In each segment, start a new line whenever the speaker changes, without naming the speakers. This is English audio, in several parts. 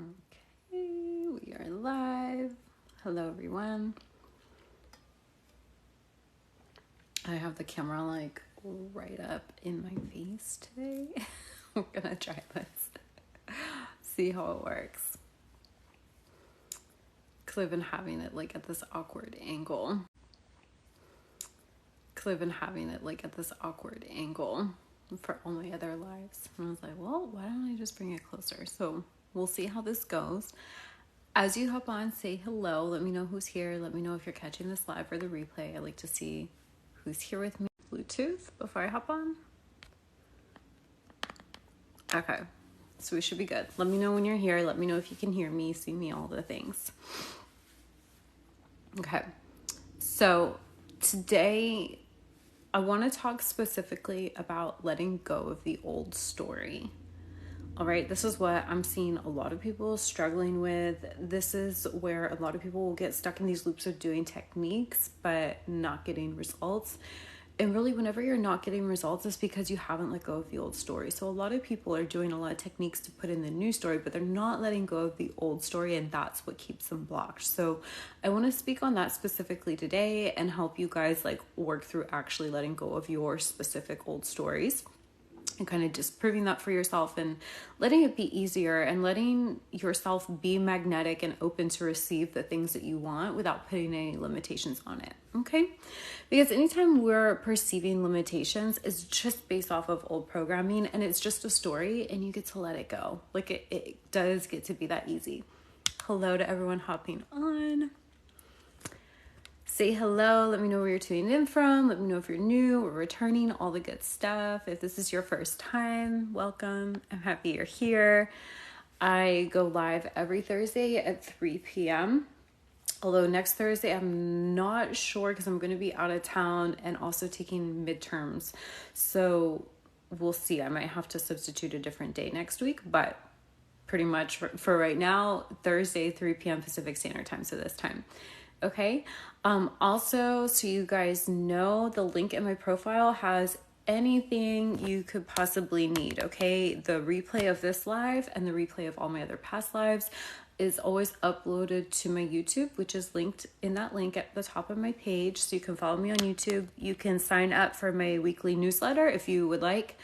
Okay, we are live. Hello, everyone. I have the camera like right up in my face today. We're gonna try this. See how it works. Because I've been having it like at this awkward angle. For all my other lives. And I was like, well, why don't I just bring it closer? So we'll see how this goes. As you hop on, say hello. Let me know who's here. Let me know if you're catching this live or the replay. I like to see who's here with me. Bluetooth before I hop on. Okay, so we should be good. Let me know when you're here. Let me know if you can hear me, see me, all the things. Okay, so today I want to talk specifically about letting go of the old story. All right, this is what I'm seeing a lot of people struggling with. This is where a lot of people will get stuck in these loops of doing techniques, but not getting results. And really, whenever you're not getting results, it's because you haven't let go of the old story. So a lot of people are doing a lot of techniques to put in the new story, but they're not letting go of the old story, and that's what keeps them blocked. So I want to speak on that specifically today and help you guys like work through actually letting go of your specific old stories. And kind of just proving that for yourself and letting it be easier and letting yourself be magnetic and open to receive the things that you want without putting any limitations on it. Okay? Because anytime we're perceiving limitations, it's just based off of old programming and it's just a story and you get to let it go. Like it does get to be that easy. Hello to everyone hopping on. Say hello. Let me know where you're tuning in from. Let me know if you're new or returning, all the good stuff. If this is your first time, welcome. I'm happy you're here. I go live every Thursday at 3 p.m. Although next Thursday, I'm not sure because I'm going to be out of town and also taking midterms. So we'll see. I might have to substitute a different day next week, but pretty much for right now, Thursday, 3 p.m. Pacific Standard Time. So this time. Okay. Also, so you guys know, the link in my profile has anything you could possibly need. Okay. The replay of this live and the replay of all my other past lives is always uploaded to my YouTube, which is linked in that link at the top of my page. So you can follow me on YouTube. You can sign up for my weekly newsletter if you would like.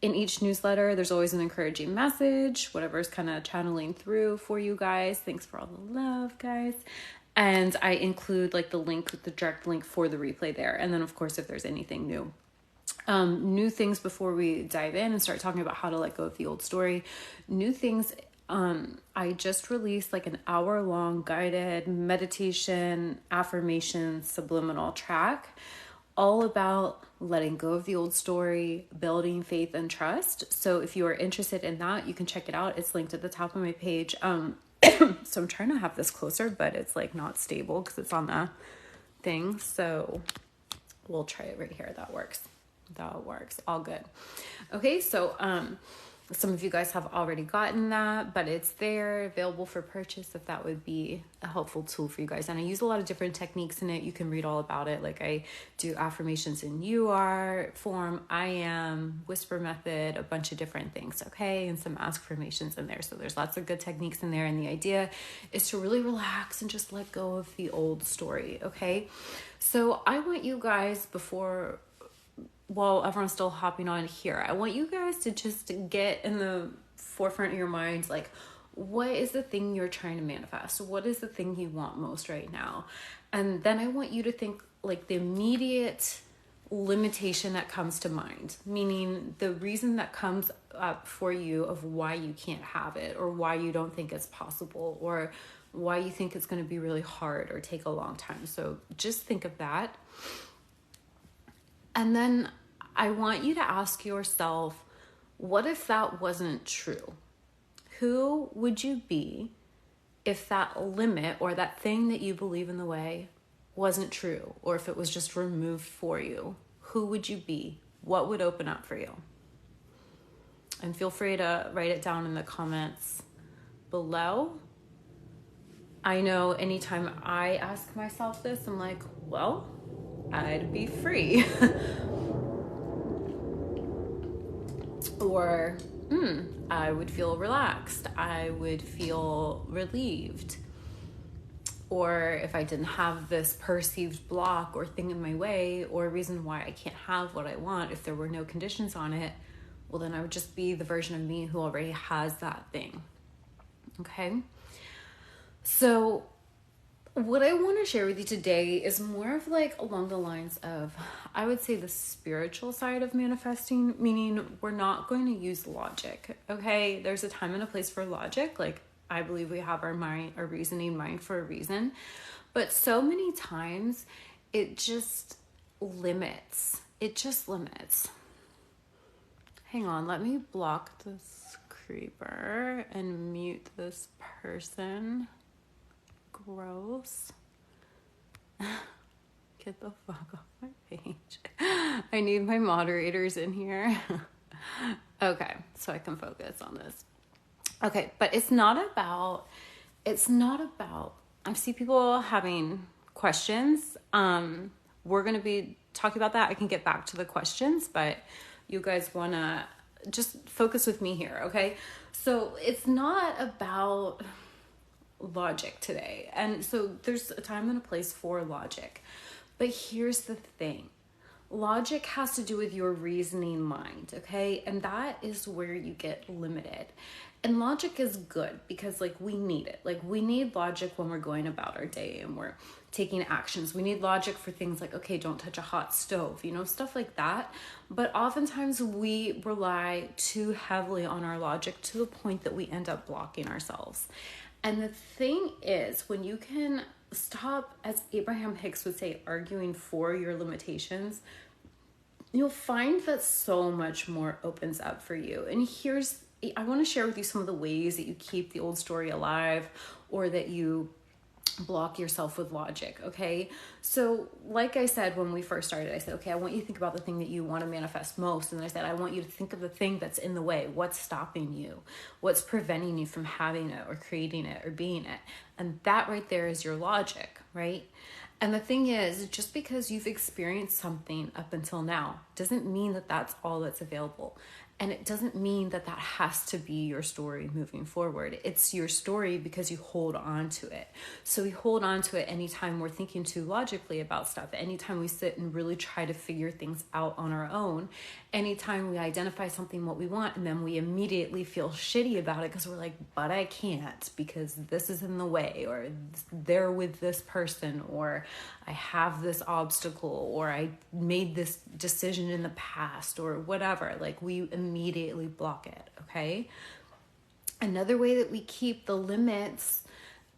In each newsletter, there's always an encouraging message, whatever's kind of channeling through for you guys. Thanks for all the love, guys. And I include like the link, the direct link for the replay there. And then of course, if there's anything new. New things before we dive in and start talking about how to let go of the old story. New things, I just released like an hour-long guided meditation, affirmation, subliminal track, all about letting go of the old story, building faith and trust. So if you are interested in that, you can check it out. It's linked at the top of my page. So I'm trying to have this closer, but it's like not stable because it's on the thing. So we'll try it right here. That works. All good. Okay. So, some of you guys have already gotten that, but it's there available for purchase if that would be a helpful tool for you guys. And I use a lot of different techniques in it. You can read all about it. Like I do affirmations in you are form, I am, whisper method, a bunch of different things. Okay. And some affirmations in there. So there's lots of good techniques in there. And the idea is to really relax and just let go of the old story. Okay. So I want you guys while everyone's still hopping on here, I want you guys to just get in the forefront of your minds, like, what is the thing you're trying to manifest? What is the thing you want most right now? And then I want you to think like the immediate limitation that comes to mind, meaning the reason that comes up for you of why you can't have it or why you don't think it's possible or why you think it's going to be really hard or take a long time. So just think of that. And then I want you to ask yourself, what if that wasn't true? Who would you be if that limit or that thing that you believe in the way wasn't true, or if it was just removed for you? Who would you be? What would open up for you? And feel free to write it down in the comments below. I know anytime I ask myself this, I'm like, well, I'd be free. Or I would feel relaxed. I would feel relieved. Or if I didn't have this perceived block or thing in my way or reason why I can't have what I want, if there were no conditions on it, well, then I would just be the version of me who already has that thing. Okay? So what I want to share with you today is more of like along the lines of, I would say, the spiritual side of manifesting, meaning we're not going to use logic. Okay? There's a time and a place for logic. Like, I believe we have our mind, our reasoning mind for a reason. But so many times it just limits. It just limits. Hang on, let me block this creeper and mute this person. Gross. Get the fuck off my page. I need my moderators in here. Okay, so I can focus on this. Okay, but it's not about, I see people having questions. We're going to be talking about that. I can get back to the questions, but you guys want to just focus with me here, okay? So it's not about logic today. And so there's a time and a place for logic. But here's the thing. Logic has to do with your reasoning mind, okay? And that is where you get limited. And logic is good because like we need it. Like we need logic when we're going about our day and we're taking actions. We need logic for things like, okay, don't touch a hot stove, you know, stuff like that. But oftentimes we rely too heavily on our logic to the point that we end up blocking ourselves. And the thing is, when you can stop, as Abraham Hicks would say, arguing for your limitations, you'll find that so much more opens up for you. And I want to share with you some of the ways that you keep the old story alive or that you block yourself with logic, okay? So like I said, when we first started, I said, okay, I want you to think about the thing that you want to manifest most. And then I said, I want you to think of the thing that's in the way. What's stopping you? What's preventing you from having it or creating it or being it? And that right there is your logic, right? And the thing is, just because you've experienced something up until now doesn't mean that that's all that's available. And it doesn't mean that that has to be your story moving forward. It's your story because you hold on to it. So we hold on to it anytime we're thinking too logically about stuff, anytime we sit and really try to figure things out on our own, anytime we identify something what we want and then we immediately feel shitty about it because we're like, but I can't because this is in the way, or they're with this person, or I have this obstacle, or I made this decision in the past, or whatever. Like we immediately block it, okay? Another way that we keep the limits,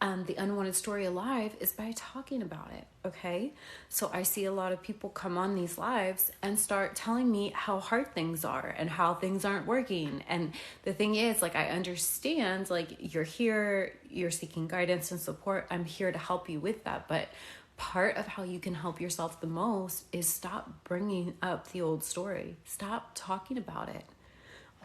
the unwanted story alive is by talking about it, okay? So I see a lot of people come on these lives and start telling me how hard things are and how things aren't working. And the thing is, like, I understand, like, you're here, you're seeking guidance and support. I'm here to help you with that. But part of how you can help yourself the most is stop bringing up the old story. Stop talking about it.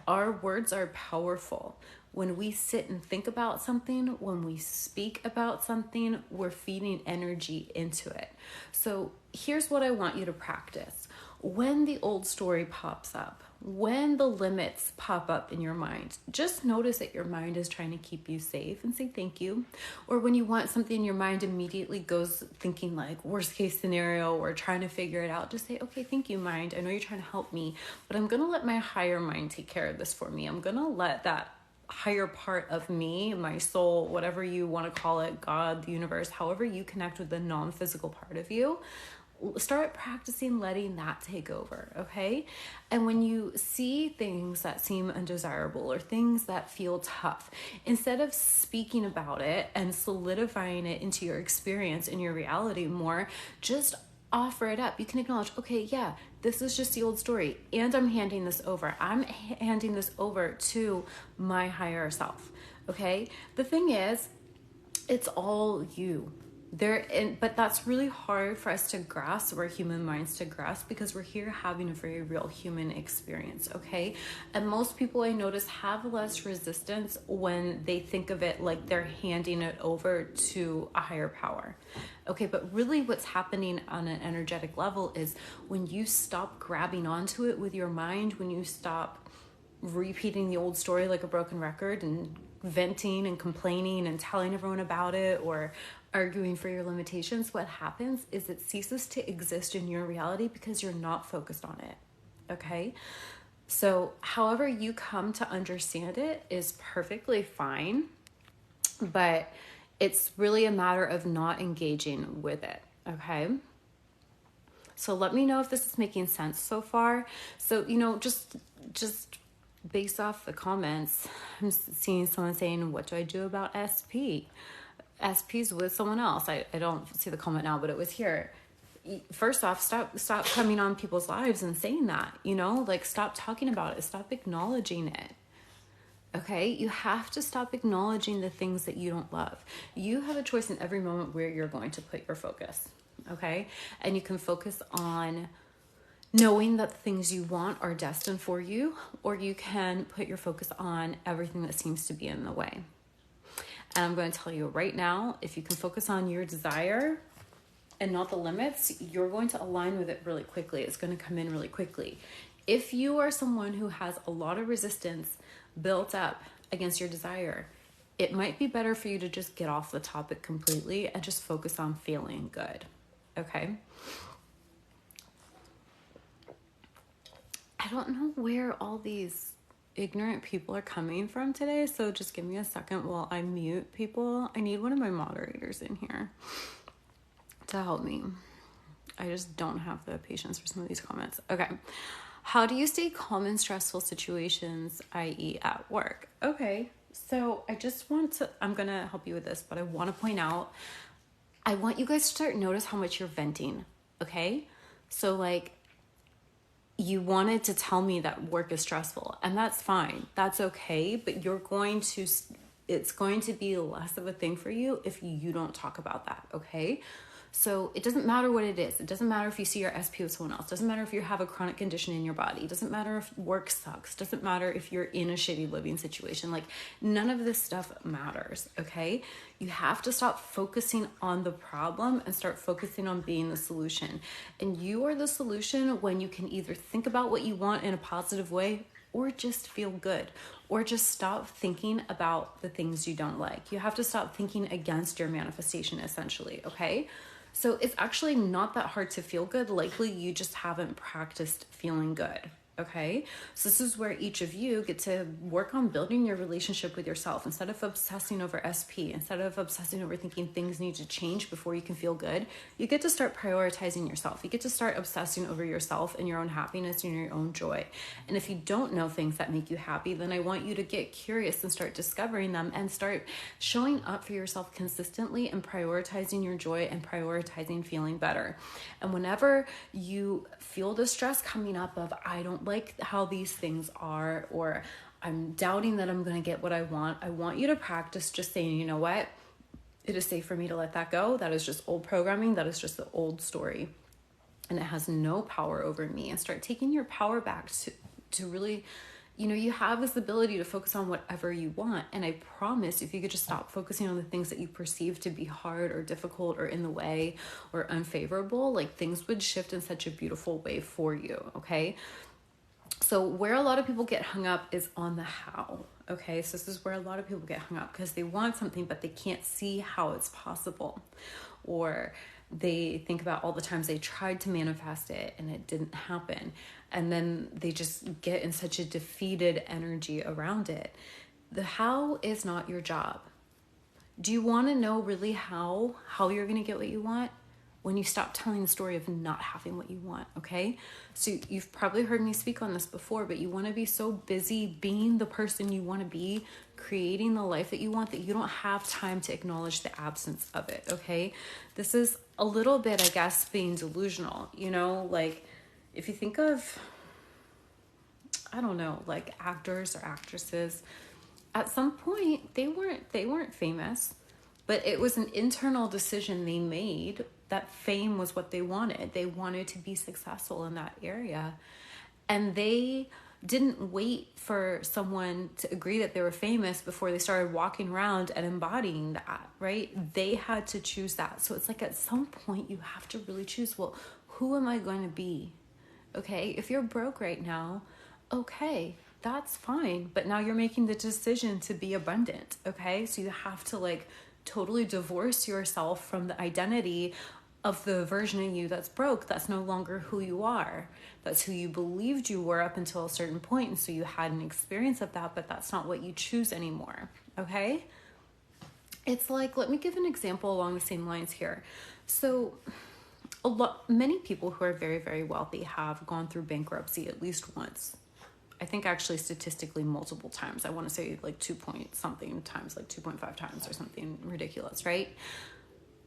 Our words are powerful. When we sit and think about something, when we speak about something, we're feeding energy into it. So here's what I want you to practice. When the old story pops up, when the limits pop up in your mind, just notice that your mind is trying to keep you safe and say thank you. Or when you want something, your mind immediately goes thinking like worst case scenario or trying to figure it out. Just say, okay, thank you, mind. I know you're trying to help me, but I'm going to let my higher mind take care of this for me. I'm going to let that higher part of me, my soul, whatever you want to call it, God, the universe, however you connect with the non-physical part of you, start practicing letting that take over, okay? And when you see things that seem undesirable or things that feel tough, instead of speaking about it and solidifying it into your experience and your reality more, just offer it up. You can acknowledge, okay, yeah, this is just the old story, and I'm handing this over. I'm handing this over to my higher self, okay? The thing is, it's all you. But that's really hard for us to grasp, or human minds to grasp, because we're here having a very real human experience, okay? And most people I notice have less resistance when they think of it like they're handing it over to a higher power, okay? But really what's happening on an energetic level is when you stop grabbing onto it with your mind, when you stop repeating the old story like a broken record and venting and complaining and telling everyone about it or arguing for your limitations, what happens is it ceases to exist in your reality because you're not focused on it. Okay? So, however you come to understand it is perfectly fine, but it's really a matter of not engaging with it. Okay? So let me know if this is making sense so far. So, just based off the comments, I'm seeing someone saying, what do I do about SP? SP's with someone else. I don't see the comment now, but it was here. First off, stop coming on people's lives and saying that, like stop talking about it. Stop acknowledging it. Okay? You have to stop acknowledging the things that you don't love. You have a choice in every moment where you're going to put your focus. Okay? And you can focus on knowing that the things you want are destined for you, or you can put your focus on everything that seems to be in the way. And I'm going to tell you right now, if you can focus on your desire and not the limits, you're going to align with it really quickly. It's going to come in really quickly. If you are someone who has a lot of resistance built up against your desire, it might be better for you to just get off the topic completely and just focus on feeling good. Okay? I don't know where all these ignorant people are coming from today, so just give me a second while I mute people. I need one of my moderators in here to help me. I just don't have the patience for some of these comments. Okay. How do you stay calm in stressful situations, i.e. at work? Okay. So I'm going to help you with this, but I want to point out, I want you guys to start notice how much you're venting. Okay. So like, you wanted to tell me that work is stressful, and that's fine. That's okay. But it's going to be less of a thing for you if you don't talk about that. Okay. So it doesn't matter what it is. It doesn't matter if you see your SP with someone else. It doesn't matter if you have a chronic condition in your body. It doesn't matter if work sucks. It doesn't matter if you're in a shitty living situation. Like, none of this stuff matters, okay? You have to stop focusing on the problem and start focusing on being the solution. And you are the solution when you can either think about what you want in a positive way or just feel good, or just stop thinking about the things you don't like. You have to stop thinking against your manifestation, essentially, okay? So it's actually not that hard to feel good. Likely you just haven't practiced feeling good. Okay. So this is where each of you get to work on building your relationship with yourself. Instead of obsessing over SP, instead of obsessing over thinking things need to change before you can feel good, you get to start prioritizing yourself. You get to start obsessing over yourself and your own happiness and your own joy. And if you don't know things that make you happy, then I want you to get curious and start discovering them and start showing up for yourself consistently and prioritizing your joy and prioritizing feeling better. And whenever you feel the stress coming up of, I don't like how these things are, or I'm doubting that I'm going to get what I want you to practice just saying, you know what? It is safe for me to let that go. That is just old programming. That is just the old story. And it has no power over me. And start taking your power back to really, you have this ability to focus on whatever you want. And I promise if you could just stop focusing on the things that you perceive to be hard or difficult or in the way or unfavorable, like things would shift in such a beautiful way for you. Okay. So where a lot of people get hung up is on the how. Okay, so this is where a lot of people get hung up because they want something, but they can't see how it's possible. Or they think about all the times they tried to manifest it and it didn't happen. And then they just get in such a defeated energy around it. The how is not your job. Do you want to know really how you're going to get what you want? When you stop telling the story of not having what you want, okay? So you've probably heard me speak on this before, but you want to be so busy being the person you want to be, creating the life that you want, that you don't have time to acknowledge the absence of it, okay? This is a little bit, I guess, being delusional, like if you think of, I don't know, like actors or actresses, at some point they weren't famous, but it was an internal decision they made that fame was what they wanted. They wanted to be successful in that area. And they didn't wait for someone to agree that they were famous before they started walking around and embodying that, right? They had to choose that. So it's like at some point you have to really choose, well, who am I going to be? Okay, if you're broke right now, okay, that's fine. But now you're making the decision to be abundant, okay? So you have to like totally divorce yourself from the identity of the version of you that's broke. That's no longer who you are. That's who you believed you were up until a certain point. And so you had an experience of that, but that's not what you choose anymore, okay? It's like, let me give an example along the same lines here. So many people who are very, very wealthy have gone through bankruptcy at least once. I think actually statistically multiple times. I want to say like 2 point something times, like 2.5 times or something ridiculous, right?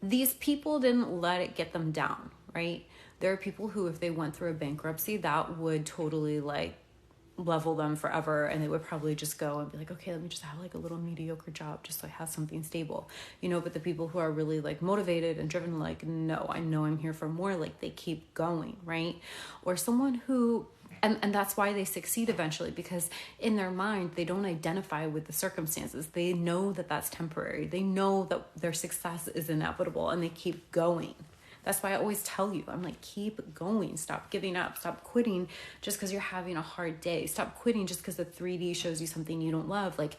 These people didn't let it get them down, right? There are people who, if they went through a bankruptcy, that would totally like level them forever, and they would probably just go and be like, okay, let me just have like a little mediocre job just so I have something stable, you know. But the people who are really like motivated and driven, like, no, I know I'm here for more, like they keep going, right? Or someone who and that's why they succeed eventually, because in their mind they don't identify with the circumstances. They know that that's temporary. They know that their success is inevitable, and they keep going. That's why I always tell you, I'm like, keep going. Stop giving up. Stop quitting just because you're having a hard day. Stop quitting just because the 3D shows you something you don't love. Like,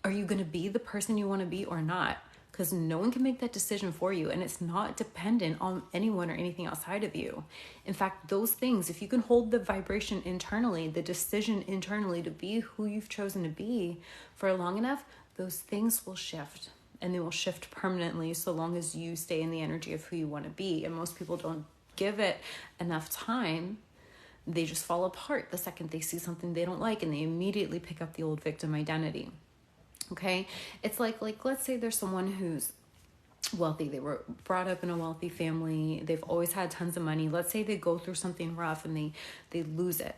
are you going to be the person you want to be or not? Because no one can make that decision for you, and it's not dependent on anyone or anything outside of you. In fact, those things, if you can hold the vibration internally, the decision internally to be who you've chosen to be for long enough, those things will shift. And they will shift permanently so long as you stay in the energy of who you want to be. And most people don't give it enough time. They just fall apart the second they see something they don't like, and they immediately pick up the old victim identity. Okay? It's like let's say there's someone who's wealthy. They were brought up in a wealthy family. They've always had tons of money. Let's say they go through something rough and they lose it.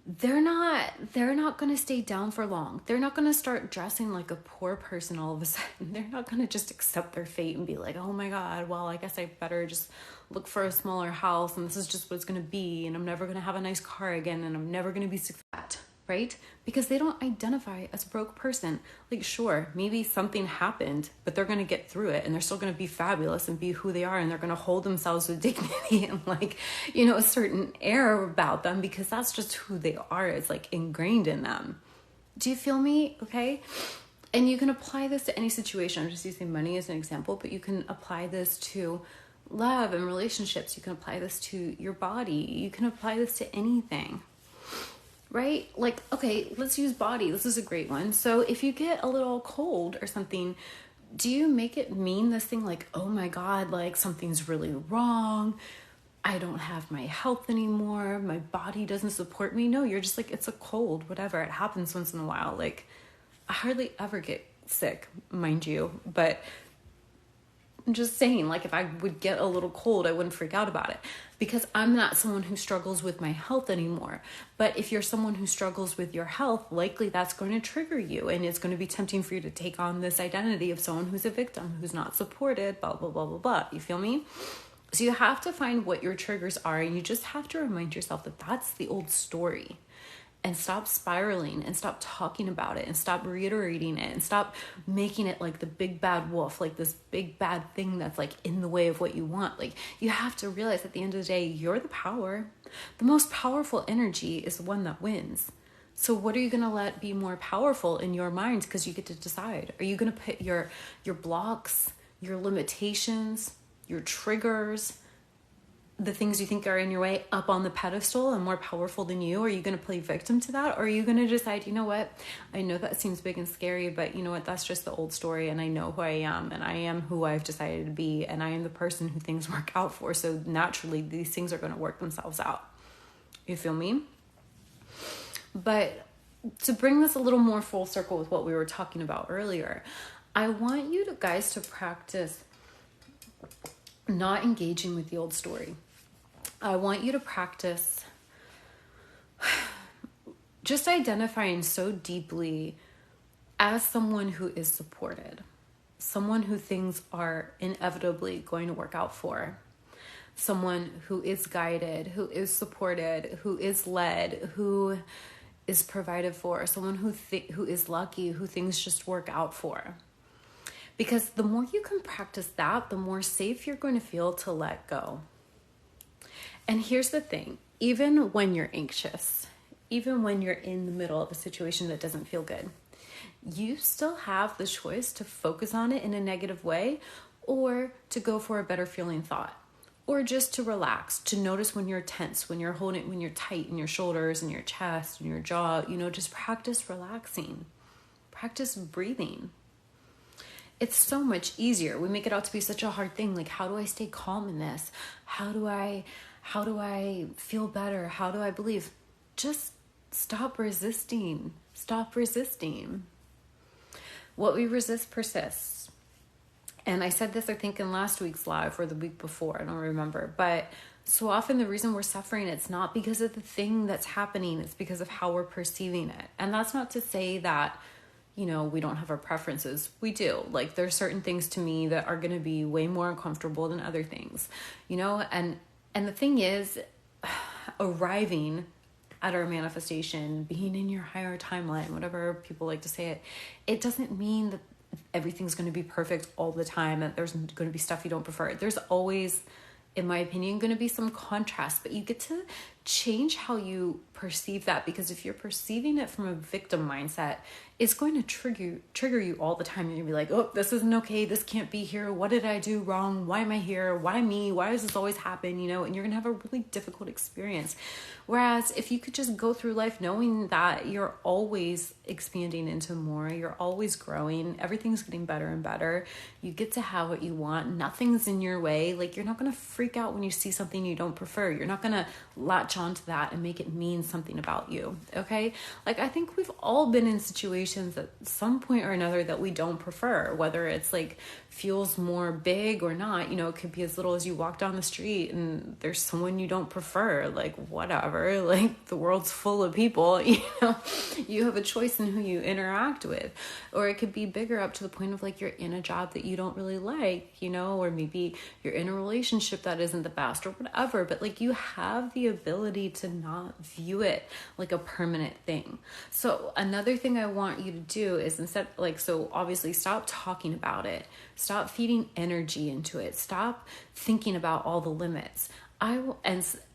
They're not going to stay down for long. They're not going to start dressing like a poor person all of a sudden. They're not going to just accept their fate and be like, oh my God, well, I guess I better just look for a smaller house, and this is just what it's going to be, and I'm never going to have a nice car again, and I'm never going to be successful. Right? Because they don't identify as a broke person. Like, sure, maybe something happened, but they're going to get through it, and they're still going to be fabulous and be who they are, and they're going to hold themselves with dignity and like, you know, a certain air about them, because that's just who they are. It's like ingrained in them. Do you feel me? Okay. And you can apply this to any situation. I'm just using money as an example, but you can apply this to love and relationships. You can apply this to your body. You can apply this to anything. Right? Like, okay, let's use body. This is a great one. So if you get a little cold or something, do you make it mean this thing like, oh my God, like something's really wrong. I don't have my health anymore. My body doesn't support me. No, you're just like, it's a cold, whatever. It happens once in a while. Like, I hardly ever get sick, mind you, but I'm just saying, like, if I would get a little cold, I wouldn't freak out about it, because I'm not someone who struggles with my health anymore. But if you're someone who struggles with your health, likely that's going to trigger you, and it's going to be tempting for you to take on this identity of someone who's a victim, who's not supported, blah, blah, blah, blah, blah. You feel me? So you have to find what your triggers are, and you just have to remind yourself that that's the old story. And stop spiraling, and stop talking about it, and stop reiterating it, and stop making it like the big bad wolf, like this big bad thing that's like in the way of what you want. Like, you have to realize at the end of the day, you're the power. The most powerful energy is the one that wins. So what are you going to let be more powerful in your mind? Because you get to decide. Are you going to put your blocks, your limitations, your triggers, the things you think are in your way up on the pedestal and more powerful than you? Are you going to play victim to that? Or are you going to decide, you know what? I know that seems big and scary, but you know what? That's just the old story, and I know who I am, and I am who I've decided to be, and I am the person who things work out for. So naturally, these things are going to work themselves out. You feel me? But to bring this a little more full circle with what we were talking about earlier, I want you guys to practice not engaging with the old story. I want you to practice just identifying so deeply as someone who is supported, someone who things are inevitably going to work out for, someone who is guided, who is supported, who is led, who is provided for, someone who is lucky, who things just work out for. Because the more you can practice that, the more safe you're going to feel to let go. And here's the thing, even when you're anxious, even when you're in the middle of a situation that doesn't feel good, you still have the choice to focus on it in a negative way or to go for a better feeling thought. Or just to relax, to notice when you're tense, when you're holding, when you're tight in your shoulders and your chest and your jaw, just practice relaxing, practice breathing. It's so much easier. We make it out to be such a hard thing. Like, how do I stay calm in this? How do I feel better? How do I believe? Just stop resisting. Stop resisting. What we resist persists. And I said this, I think, in last week's live or the week before, I don't remember. But so often the reason we're suffering, it's not because of the thing that's happening. It's because of how we're perceiving it. And that's not to say that, we don't have our preferences. We do. Like, there's certain things to me that are going to be way more uncomfortable than other things, and the thing is, arriving at our manifestation, being in your higher timeline, whatever people like to say it doesn't mean that everything's going to be perfect all the time, that there's going to be stuff you don't prefer. There's always, in my opinion, going to be some contrast, but you get to change how you perceive that, because if you're perceiving it from a victim mindset, it's going to trigger you all the time. You're going to be like, oh, this isn't okay. This can't be here. What did I do wrong? Why am I here? Why me? Why does this always happen? And you're going to have a really difficult experience. Whereas if you could just go through life knowing that you're always expanding into more, you're always growing, everything's getting better and better. You get to have what you want. Nothing's in your way. Like, you're not going to freak out when you see something you don't prefer. You're not going to latch onto that and make it mean something about you. Okay. Like, I think we've all been in situations at some point or another that we don't prefer, whether it's like feels more big or not. It could be as little as you walk down the street and there's someone you don't prefer, like, whatever, like, the world's full of people, you have a choice in who you interact with. Or it could be bigger, up to the point of like, you're in a job that you don't really like, or maybe you're in a relationship that isn't the best or whatever, but like, you have the ability to not view it like a permanent thing. So another thing I want you to do is, instead, like, so obviously stop talking about it, stop feeding energy into it, stop thinking about all the limits. And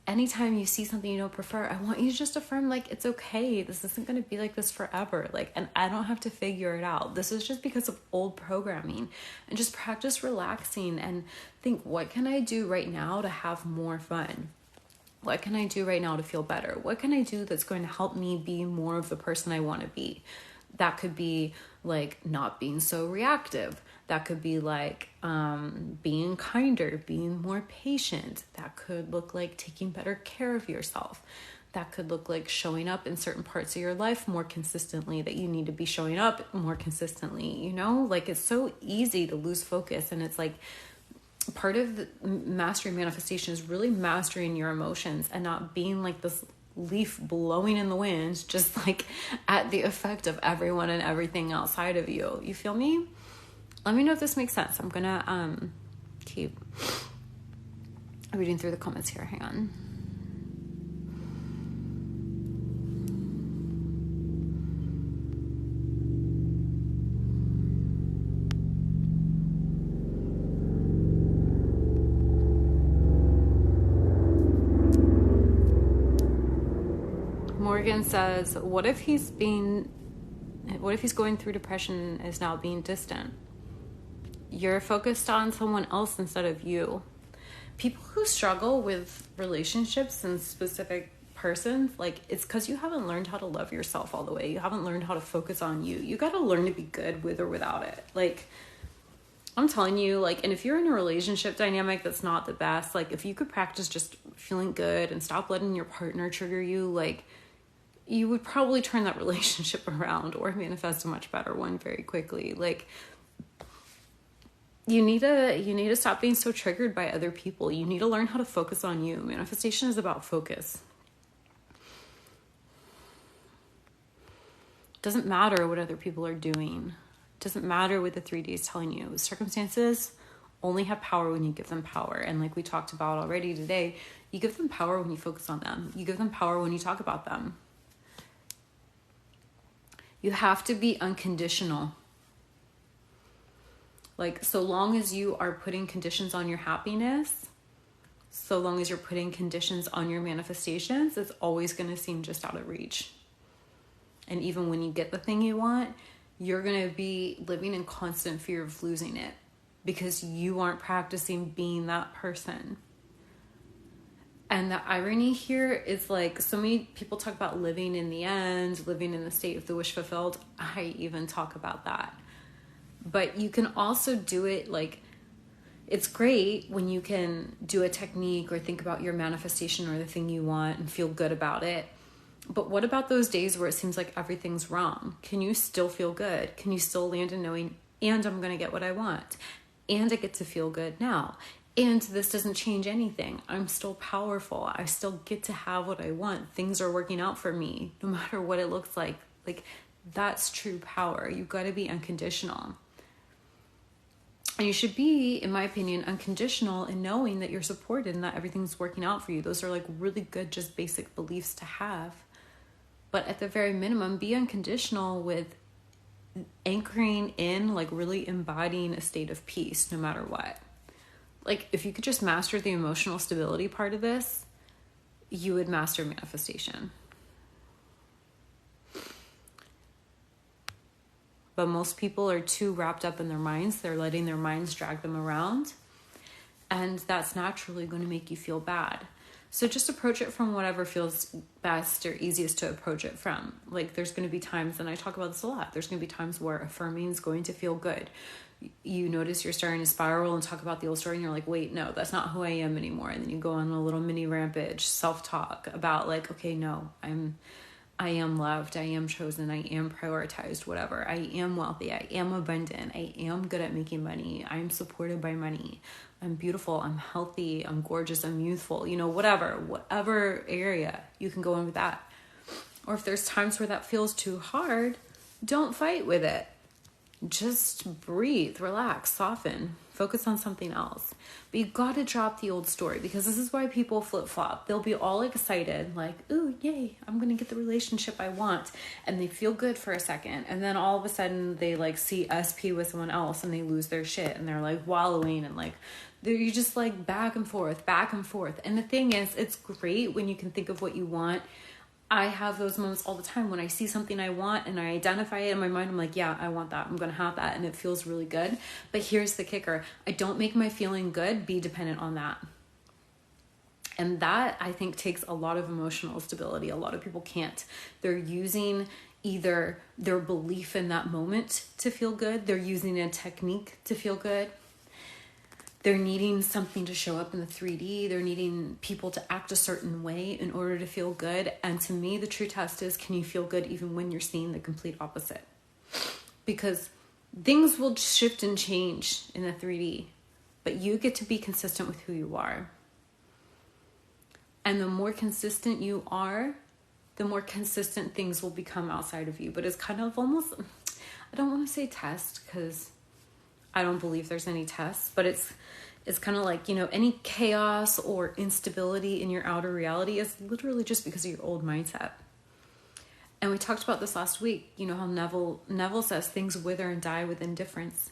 anytime you see something you don't prefer, I want you to just affirm, like, it's okay. This isn't going to be like this forever. Like, and I don't have to figure it out. This is just because of old programming. And just practice relaxing and think, what can I do right now to have more fun? What can I do right now to feel better? What can I do that's going to help me be more of the person I want to be? That could be like not being so reactive. That could be like being kinder, being more patient. That could look like taking better care of yourself. That could look like showing up in certain parts of your life more consistently, that you need to be showing up more consistently, Like, it's so easy to lose focus. And it's like, part of the mastery manifestation is really mastering your emotions and not being like this leaf blowing in the wind, just like at the effect of everyone and everything outside of you. You feel me? Let me know if this makes sense. I'm gonna keep reading through the comments here. Hang on. Morgan says, what if he's going through depression and is now being distant? You're focused on someone else instead of you. People who struggle with relationships and specific persons, like, it's because you haven't learned how to love yourself all the way. You haven't learned how to focus on you. You got to learn to be good with or without it. Like, I'm telling you, like, and if you're in a relationship dynamic that's not the best, like, if you could practice just feeling good and stop letting your partner trigger you, like, you would probably turn that relationship around or manifest a much better one very quickly. Like, you need to stop being so triggered by other people. You need to learn how to focus on you. Manifestation is about focus. Doesn't matter what other people are doing. Doesn't matter what the 3D is telling you. Circumstances only have power when you give them power. And like we talked about already today, you give them power when you focus on them. You give them power when you talk about them. You have to be unconditional. Like, so long as you are putting conditions on your happiness, So long as you're putting conditions on your manifestations, it's always going to seem just out of reach. And even when you get the thing you want, you're going to be living in constant fear of losing it because you aren't practicing being that person. And the irony here is like, so many people talk about living in the end, living in the state of the wish fulfilled. I even talk about that. But you can also do it like, it's great when you can do a technique or think about your manifestation or the thing you want and feel good about it. But what about those days where it seems like everything's wrong? Can you still feel good? Can you still land in knowing, and I'm going to get what I want? And I get to feel good now. And this doesn't change anything. I'm still powerful. I still get to have what I want. Things are working out for me, no matter what it looks like. Like, that's true power. You've got to be unconditional. And you should be, in my opinion, unconditional in knowing that you're supported and that everything's working out for you. Those are like really good, just basic beliefs to have. But at the very minimum, be unconditional with anchoring in, like really embodying a state of peace no matter what. Like if you could just master the emotional stability part of this, you would master manifestation. But most people are too wrapped up in their minds. They're letting their minds drag them around. And that's naturally going to make you feel bad. So just approach it from whatever feels best or easiest to approach it from. Like there's going to be times, and I talk about this a lot, there's going to be times where affirming is going to feel good. You notice you're starting to spiral and talk about the old story and you're like, wait, no, that's not who I am anymore. And then you go on a little mini rampage, self-talk about like, okay, no, I am loved, I am chosen, I am prioritized, whatever. I am wealthy, I am abundant, I am good at making money, I'm supported by money, I'm beautiful, I'm healthy, I'm gorgeous, I'm youthful, whatever area you can go in with that. Or if there's times where that feels too hard, don't fight with it. Just breathe, relax, soften, focus on something else. But you gotta drop the old story, because this is why people flip-flop. They'll be all excited, like, ooh, yay, I'm gonna get the relationship I want. And they feel good for a second. And then all of a sudden they like see SP with someone else and they lose their shit and they're like wallowing and like, you just like back and forth. And the thing is, it's great when you can think of what you want. I have those moments all the time when I see something I want and I identify it in my mind. I'm like, yeah, I want that. I'm going to have that. And it feels really good. But here's the kicker. I don't make my feeling good be dependent on that. And that, I think, takes a lot of emotional stability. A lot of people can't. They're using either their belief in that moment to feel good. They're using a technique to feel good. They're needing something to show up in the 3D. They're needing people to act a certain way in order to feel good. And to me, the true test is, can you feel good even when you're seeing the complete opposite? Because things will shift and change in the 3D, but you get to be consistent with who you are. And the more consistent you are, the more consistent things will become outside of you. But it's kind of almost, I don't want to say test, because I don't believe there's any tests, but it's kind of like, any chaos or instability in your outer reality is literally just because of your old mindset. And we talked about this last week, how Neville says things wither and die with indifference.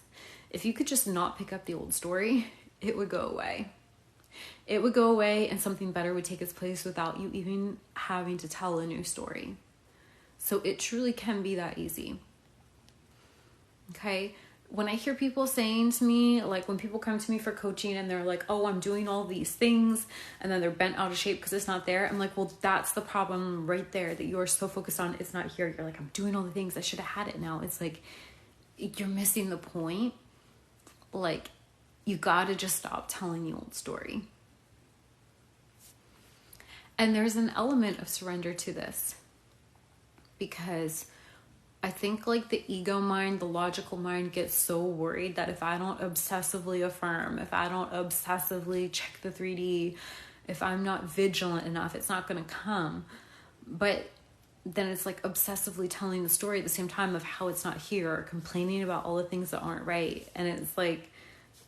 If you could just not pick up the old story, it would go away. It would go away and something better would take its place without you even having to tell a new story. So it truly can be that easy. Okay? When I hear people saying to me, like when people come to me for coaching and they're like, oh, I'm doing all these things, and then they're bent out of shape because it's not there. I'm like, well, that's the problem right there, that you're so focused on it's not here. You're like, I'm doing all the things. I should have had it now. It's like, you're missing the point. Like, you got to just stop telling the old story. And there's an element of surrender to this, because I think like the ego mind, the logical mind gets so worried that if I don't obsessively affirm, if I don't obsessively check the 3D, if I'm not vigilant enough, it's not going to come. But then it's like obsessively telling the story at the same time of how it's not here, or complaining about all the things that aren't right. And it's like,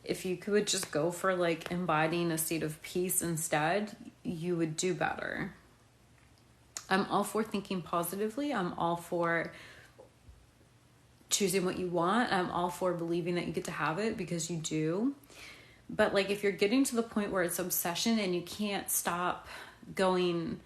if you could just go for like embodying a state of peace instead, you would do better. I'm all for thinking positively. I'm all for choosing what you want. I'm all for believing that you get to have it, because you do. But like, if you're getting to the point where it's obsession and you can't stop going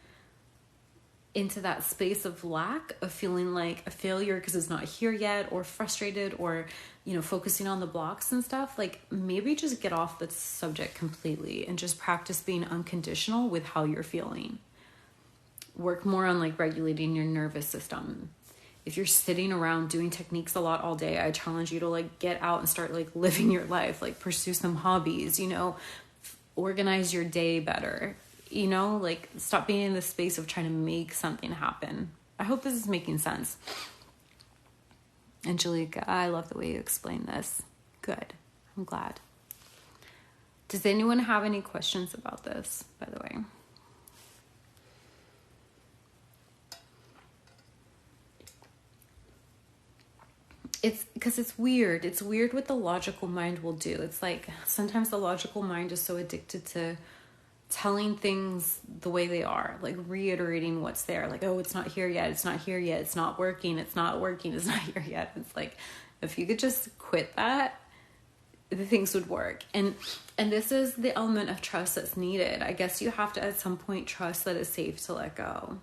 into that space of lack, of feeling like a failure because it's not here yet, or frustrated, or, you know, focusing on the blocks and stuff, like maybe just get off the subject completely and just practice being unconditional with how you're feeling. Work more on like regulating your nervous system. If you're sitting around doing techniques a lot all day, I challenge you to like get out and start like living your life, like pursue some hobbies, you know, organize your day better, you know, like stop being in the space of trying to make something happen. I hope this is making sense. Angelica, I love the way you explain this. Good. I'm glad. Does anyone have any questions about this, by the way? It's because it's weird. It's weird what the logical mind will do. It's like sometimes the logical mind is so addicted to telling things the way they are, like reiterating what's there. Like, oh, it's not here yet. It's not here yet. It's not working. It's not working. It's not here yet. It's like, if you could just quit that, the things would work. And this is the element of trust that's needed. I guess you have to at some point trust that it's safe to let go.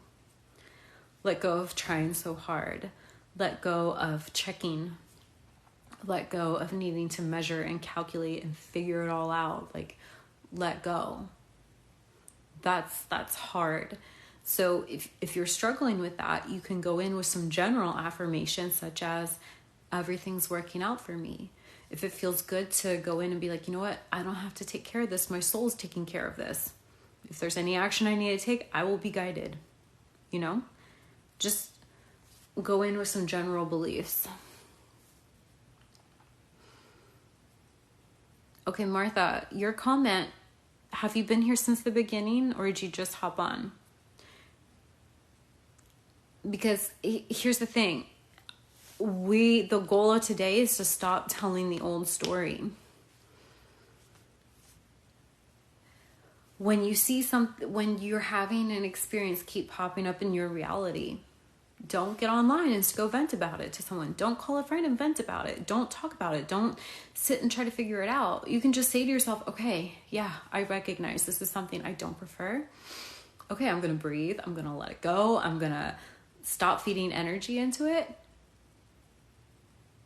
Let go of trying so hard. Let go of checking. Let go of needing to measure and calculate and figure it all out. Like, let go. That's hard. So if you're struggling with that, you can go in with some general affirmations such as, everything's working out for me. If it feels good to go in and be like, you know what, I don't have to take care of this. My soul's taking care of this. If there's any action I need to take, I will be guided. You know, just go in with some general beliefs. Okay, Martha, your comment, have you been here since the beginning or did you just hop on? Because here's the thing. The goal of today is to stop telling the old story. When you see when you're having an experience keep popping up in your reality, don't get online and go vent about it to someone. Don't call a friend and vent about it. Don't talk about it. Don't sit and try to figure it out. You can just say to yourself, okay, yeah, I recognize this is something I don't prefer. Okay, I'm going to breathe. I'm going to let it go. I'm going to stop feeding energy into it.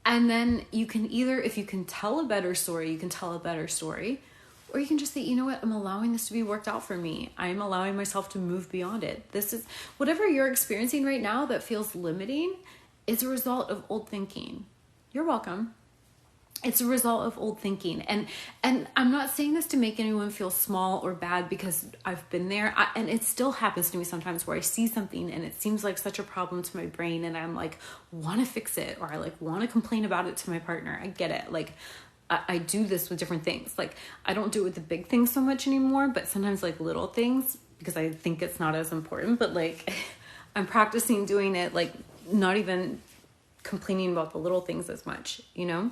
And then you can either, if you can tell a better story, you can tell a better story. Or you can just say, you know what, I'm allowing this to be worked out for me. I'm allowing myself to move beyond it. This is, whatever you're experiencing right now that feels limiting is a result of old thinking. You're welcome. It's a result of old thinking. And I'm not saying this to make anyone feel small or bad because I've been there. And it still happens to me sometimes where I see something and it seems like such a problem to my brain and I'm like, want to fix it, or I like want to complain about it to my partner. I get it. Like, I do this with different things. Like, I don't do it with the big things so much anymore, but sometimes like little things, because I think it's not as important, but like I'm practicing doing it, like not even complaining about the little things as much, you know,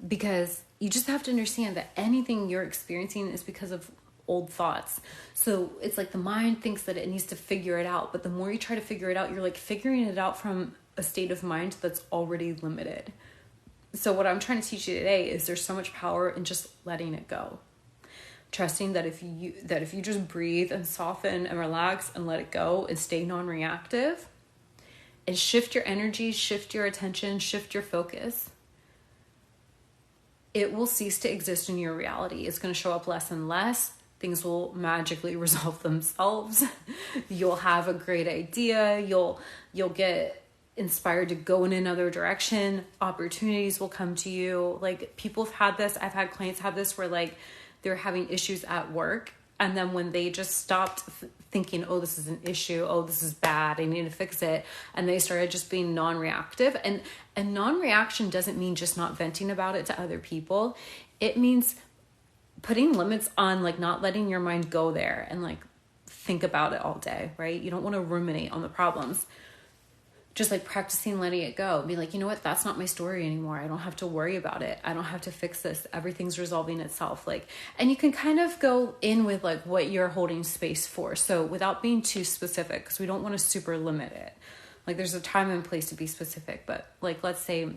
because you just have to understand that anything you're experiencing is because of old thoughts. So it's like the mind thinks that it needs to figure it out, but the more you try to figure it out, you're like figuring it out from a state of mind that's already limited. So what I'm trying to teach you today is there's so much power in just letting it go. Trusting that if you just breathe and soften and relax and let it go and stay non-reactive and shift your energy, shift your attention, shift your focus, it will cease to exist in your reality. It's going to show up less and less. Things will magically resolve themselves. You'll have a great idea. You'll get inspired to go in another direction. Opportunities will come to you. Like, people have had this. I've had clients have this where like they're having issues at work, and then when they just stopped thinking, oh, this is an issue, oh, this is bad, I need to fix it, and they started just being non-reactive. And non-reaction doesn't mean just not venting about it to other people. It means putting limits on, like, not letting your mind go there and like think about it all day, right? You don't want to ruminate on the problems. Just like practicing letting it go. Be like, you know what? That's not my story anymore. I don't have to worry about it. I don't have to fix this. Everything's resolving itself. Like, and you can kind of go in with like what you're holding space for. So without being too specific, because we don't want to super limit it. Like, there's a time and place to be specific, but like, let's say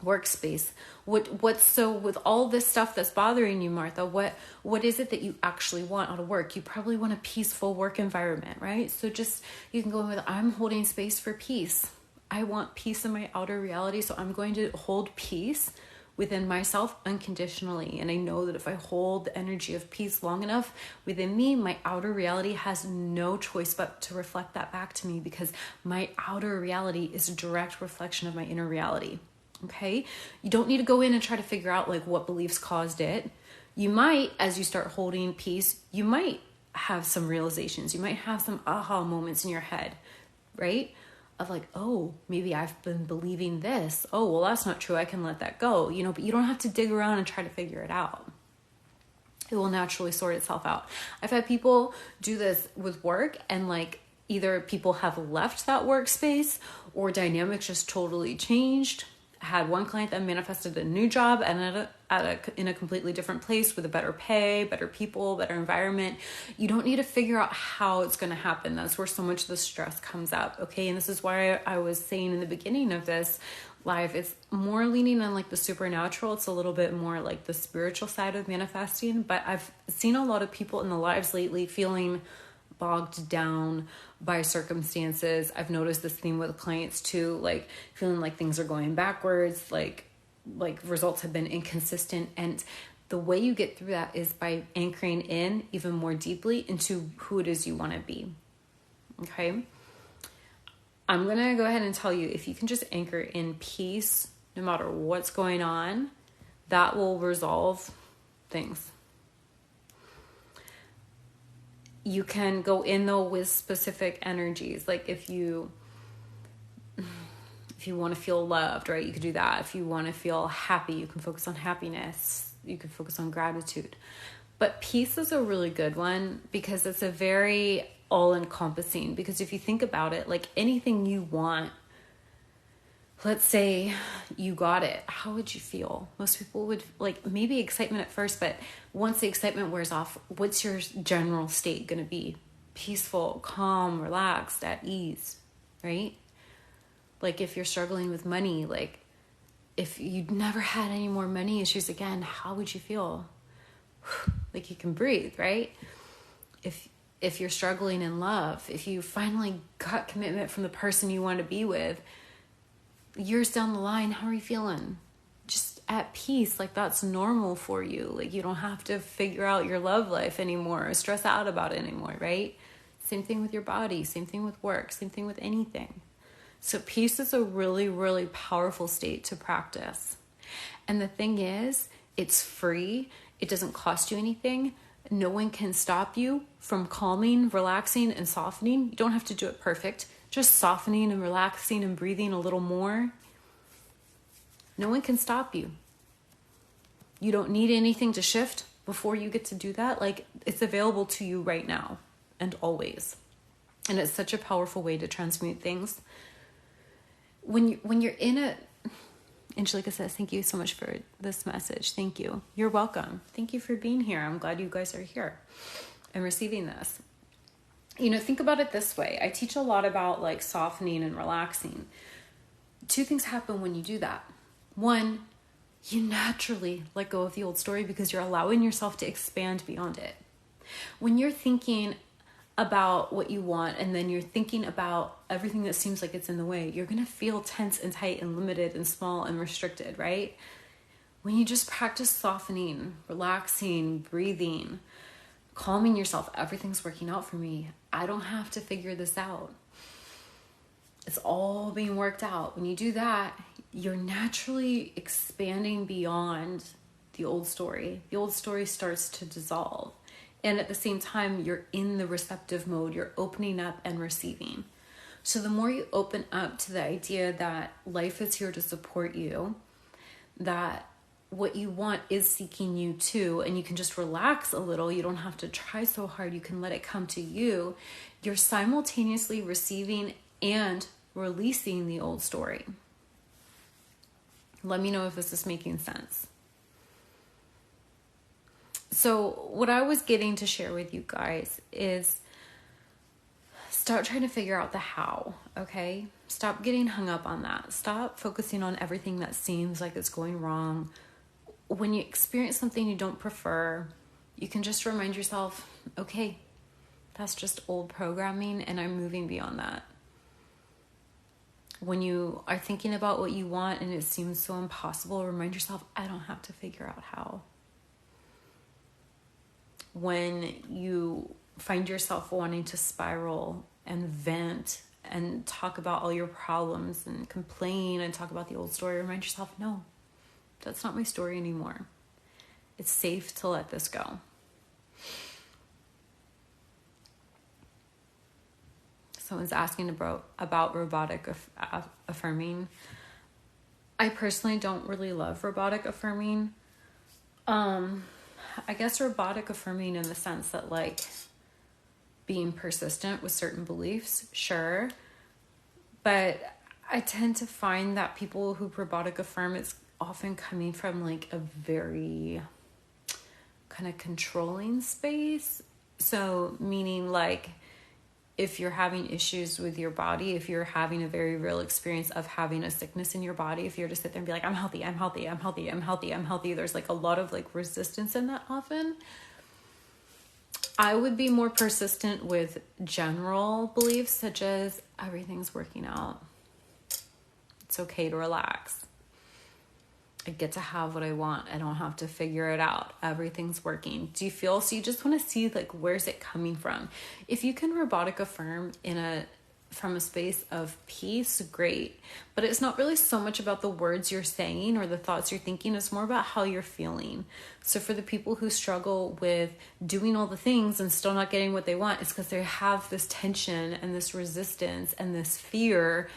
workspace. What's so with all this stuff that's bothering you, Martha, what is it that you actually want out of work? You probably want a peaceful work environment, right? So just, you can go with, I'm holding space for peace. I want peace in my outer reality, so I'm going to hold peace within myself unconditionally. And I know that if I hold the energy of peace long enough within me, my outer reality has no choice but to reflect that back to me, because my outer reality is a direct reflection of my inner reality. Okay? You don't need to go in and try to figure out like what beliefs caused it. You might, as you start holding peace, you might have some realizations. You might have some aha moments in your head, right? Of like, oh, maybe I've been believing this. Oh, well, that's not true. I can let that go, but you don't have to dig around and try to figure it out. It will naturally sort itself out. I've had people do this with work, and like either people have left that workspace or dynamics just totally changed. I had one client that manifested a new job and in a completely different place with a better pay, better people, better environment. You don't need to figure out how it's going to happen. That's where so much of the stress comes up. Okay. And this is why I was saying in the beginning of this live, it's more leaning on like the supernatural. It's a little bit more like the spiritual side of manifesting, but I've seen a lot of people in the lives lately feeling bogged down by circumstances. I've noticed this theme with clients too, like feeling like things are going backwards, like results have been inconsistent. And the way you get through that is by anchoring in even more deeply into who it is you want to be. Okay. I'm going to go ahead and tell you, if you can just anchor in peace, no matter what's going on, that will resolve things. You can go in though with specific energies. Like if you want to feel loved, right? You could do that. If you want to feel happy, you can focus on happiness. You can focus on gratitude. But peace is a really good one because it's a very all-encompassing. Because if you think about it, like anything you want, let's say you got it, how would you feel? Most people would like maybe excitement at first, but once the excitement wears off, what's your general state going to be? Peaceful, calm, relaxed, at ease, right? Like if you're struggling with money, like if you'd never had any more money issues again, how would you feel? Like you can breathe, right? If you're struggling in love, if you finally got commitment from the person you want to be with, years down the line, how are you feeling? Just at peace, like that's normal for you. Like you don't have to figure out your love life anymore or stress out about it anymore, right? Same thing with your body, same thing with work, same thing with anything. So peace is a really, really powerful state to practice. And the thing is, it's free. It doesn't cost you anything. No one can stop you from calming, relaxing, and softening. You don't have to do it perfect. Just softening and relaxing and breathing a little more. No one can stop you. You don't need anything to shift before you get to do that. Like it's available to you right now and always. And it's such a powerful way to transmute things. When you're in a... Angelica says, thank you so much for this message. Thank you. You're welcome. Thank you for being here. I'm glad you guys are here and receiving this. Think about it this way. I teach a lot about like softening and relaxing. Two things happen when you do that. One, you naturally let go of the old story because you're allowing yourself to expand beyond it. When you're thinking about what you want and then you're thinking about everything that seems like it's in the way, you're going to feel tense and tight and limited and small and restricted, right? When you just practice softening, relaxing, breathing, calming yourself, everything's working out for me. I don't have to figure this out. It's all being worked out. When you do that, you're naturally expanding beyond the old story. The old story starts to dissolve. And at the same time, you're in the receptive mode. You're opening up and receiving. So the more you open up to the idea that life is here to support you, that what you want is seeking you too, and you can just relax a little. You don't have to try so hard. You can let it come to you. You're simultaneously receiving and releasing the old story. Let me know if this is making sense. So what I was getting to share with you guys is stop trying to figure out the how, okay? Stop getting hung up on that. Stop focusing on everything that seems like it's going wrong. When you experience something you don't prefer, you can just remind yourself, okay, that's just old programming and I'm moving beyond that. When you are thinking about what you want and it seems so impossible, remind yourself, I don't have to figure out how. When you find yourself wanting to spiral and vent and talk about all your problems and complain and talk about the old story, remind yourself, no, that's not my story anymore. It's safe to let this go. Someone's asking about robotic affirming. I personally don't really love robotic affirming. I guess robotic affirming in the sense that like being persistent with certain beliefs, sure. But I tend to find that people who robotic affirm, it's often coming from like a very kind of controlling space. So meaning like, if you're having issues with your body, if you're having a very real experience of having a sickness in your body, if you're to sit there and be like, I'm healthy, I'm healthy, I'm healthy, I'm healthy, I'm healthy, there's like a lot of like resistance in that often. I would be more persistent with general beliefs such as everything's working out. It's okay to relax. I get to have what I want. I don't have to figure it out. Everything's working. Do you feel? So you just want to see like, where's it coming from? If you can robotic affirm from a space of peace, great. But it's not really so much about the words you're saying or the thoughts you're thinking. It's more about how you're feeling. So for the people who struggle with doing all the things and still not getting what they want, it's because they have this tension and this resistance and this fear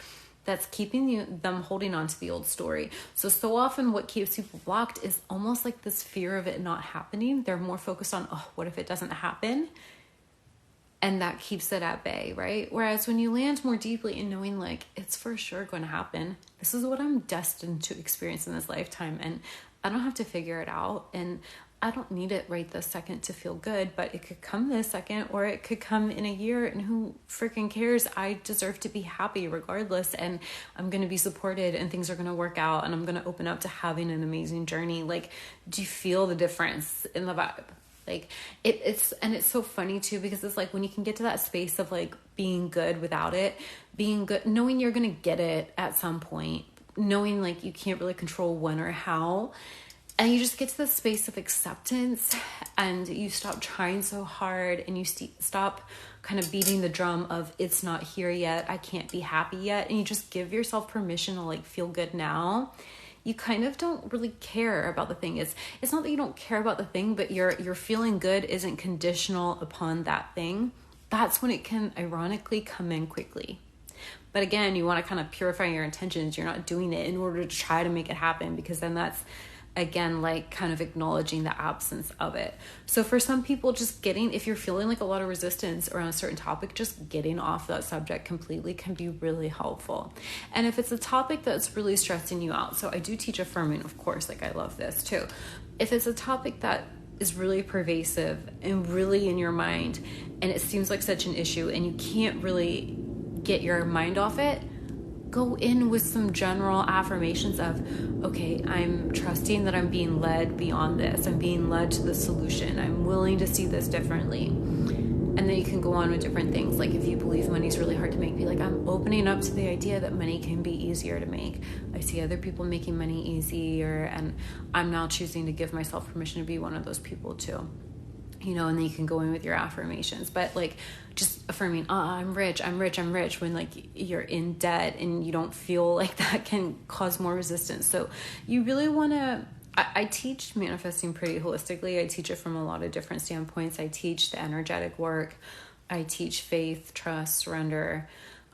that's keeping them holding on to the old story. So often what keeps people blocked is almost like this fear of it not happening. They're more focused on, oh, what if it doesn't happen? And that keeps it at bay, right? Whereas when you land more deeply in knowing like, it's for sure going to happen. This is what I'm destined to experience in this lifetime. And I don't have to figure it out. And I don't need it right this second to feel good, but it could come this second or it could come in a year, and who freaking cares? I deserve to be happy regardless, and I'm going to be supported and things are going to work out and I'm going to open up to having an amazing journey. Like, do you feel the difference in the vibe? Like it's so funny too, because it's like when you can get to that space of like being good without it, being good, knowing you're going to get it at some point, knowing like you can't really control when or how. And you just get to the space of acceptance and you stop trying so hard and you stop kind of beating the drum of it's not here yet, I can't be happy yet. And you just give yourself permission to like feel good now. You kind of don't really care about the thing. It's not that you don't care about the thing, but your feeling good isn't conditional upon that thing. That's when it can ironically come in quickly. But again, you want to kind of purify your intentions. You're not doing it in order to try to make it happen, because then that's, again, like kind of acknowledging the absence of it. So for some people, just if you're feeling like a lot of resistance around a certain topic, just getting off that subject completely can be really helpful. And if it's a topic that's really stressing you out, so I do teach affirming, of course, like I love this too. If it's a topic that is really pervasive and really in your mind, and it seems like such an issue and you can't really get your mind off it, go in with some general affirmations of, okay, I'm trusting that I'm being led beyond this. I'm being led to the solution. I'm willing to see this differently. And then you can go on with different things. Like if you believe money's really hard to make, be like, I'm opening up to the idea that money can be easier to make. I see other people making money easier, and I'm now choosing to give myself permission to be one of those people too. And then you can go in with your affirmations, but like just affirming, I'm rich, when like you're in debt and you don't feel like that can cause more resistance. So you really want to, I teach manifesting pretty holistically. I teach it from a lot of different standpoints. I teach the energetic work. I teach faith, trust, surrender.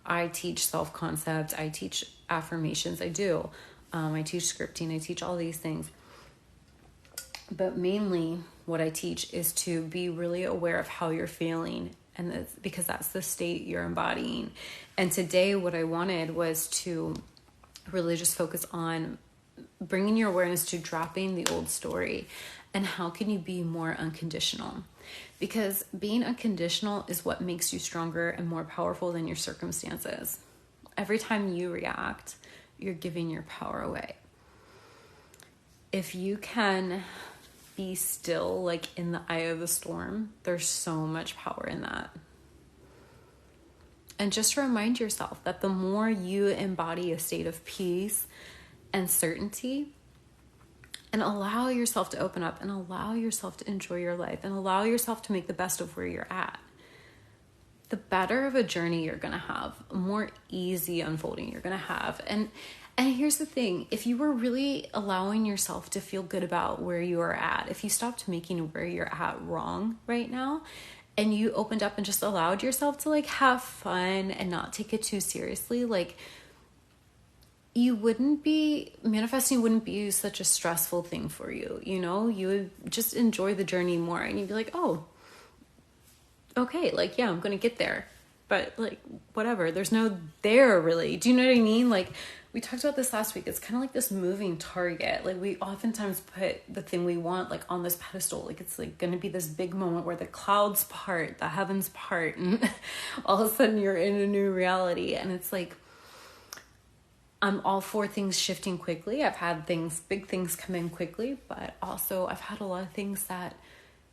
I teach self-concept. I teach affirmations. I do. I teach scripting. I teach all these things. But mainly what I teach is to be really aware of how you're feeling, and because that's the state you're embodying. And today what I wanted was to really just focus on bringing your awareness to dropping the old story And how can you be more unconditional? Because being unconditional is what makes you stronger and more powerful than your circumstances. Every time you react, you're giving your power away. If you can be still, like in the eye of the storm, there's so much power in that. And just remind yourself that the more you embody a state of peace and certainty, and allow yourself to open up and allow yourself to enjoy your life and allow yourself to make the best of where you're at, the better of a journey you're going to have, a more easy unfolding you're going to have. And here's the thing, if you were really allowing yourself to feel good about where you are at, if you stopped making where you're at wrong right now, and you opened up and just allowed yourself to like have fun and not take it too seriously, like manifesting wouldn't be such a stressful thing for you. You know, you would just enjoy the journey more, and you'd be like, oh, okay, like, yeah, I'm going to get there, but like, whatever, there's no there really. Do you know what I mean? Like, we talked about this last week. It's kind of like this moving target. Like, we oftentimes put the thing we want like on this pedestal. Like, it's like going to be this big moment where the clouds part, the heavens part, and all of a sudden you're in a new reality. And it's like, I'm all for things shifting quickly. I've had big things come in quickly, but also I've had a lot of things that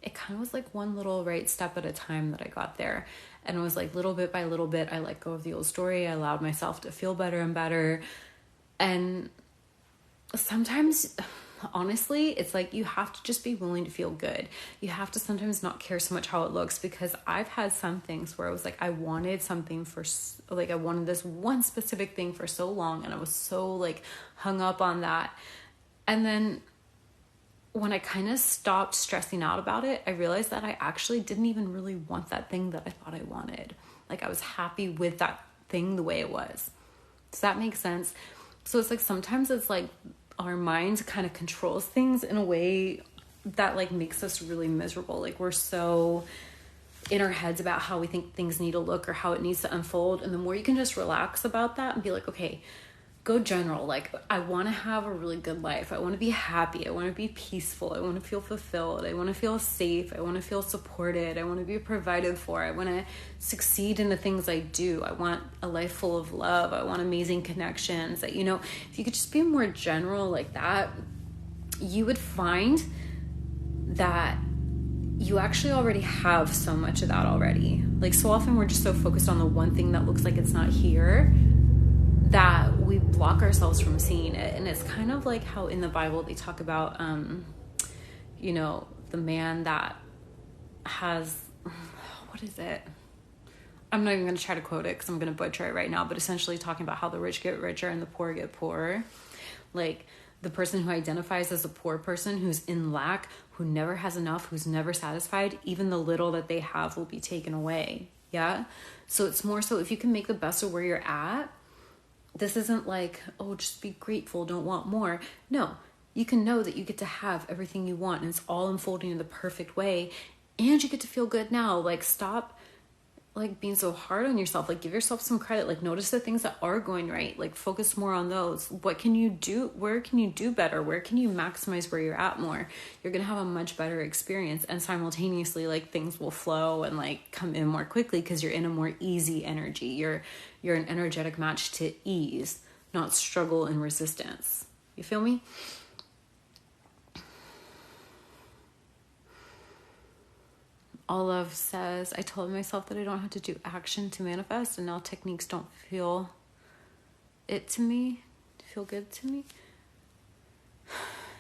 it kind of was like one little right step at a time that I got there. And it was like little bit by little bit, I let go of the old story. I allowed myself to feel better and better. And sometimes, honestly, it's like you have to just be willing to feel good. You have to sometimes not care so much how it looks, because I've had some things where I was like, I wanted something I wanted this one specific thing for so long, and I was so like hung up on that. And then when I kind of stopped stressing out about it, I realized that I actually didn't even really want that thing that I thought I wanted. Like, I was happy with that thing the way it was. Does that make sense? So it's like, sometimes it's like our mind kind of controls things in a way that like makes us really miserable. Like, we're so in our heads about how we think things need to look or how it needs to unfold. And the more you can just relax about that and be like, okay, go general. Like, I want to have a really good life. I want to be happy. I want to be peaceful. I want to feel fulfilled. I want to feel safe. I want to feel supported. I want to be provided for. I want to succeed in the things I do. I want a life full of love. I want amazing connections. That, you know, if you could just be more general like that, you would find that you actually already have so much of that already. Like, so often we're just so focused on the one thing that looks like it's not here that we block ourselves from seeing it. And it's kind of like how in the Bible they talk about, you know, the man that has, what is it? I'm not even going to try to quote it because I'm going to butcher it right now, but essentially talking about how the rich get richer and the poor get poorer. Like, the person who identifies as a poor person, who's in lack, who never has enough, who's never satisfied, even the little that they have will be taken away. Yeah. So it's more so if you can make the best of where you're at. This isn't like, oh, just be grateful, don't want more. No, you can know that you get to have everything you want and it's all unfolding in the perfect way, and you get to feel good now. Like, stop like being so hard on yourself. Like, give yourself some credit. Like, notice the things that are going right. Like, focus more on those. What can you do? Where can you do better? Where can you maximize where you're at more? You're going to have a much better experience, and simultaneously, like, things will flow and like come in more quickly because you're in a more easy energy. You're an energetic match to ease, not struggle and resistance. You feel me? Olive says, I told myself that I don't have to do action to manifest, and now techniques don't feel it to me, feel good to me.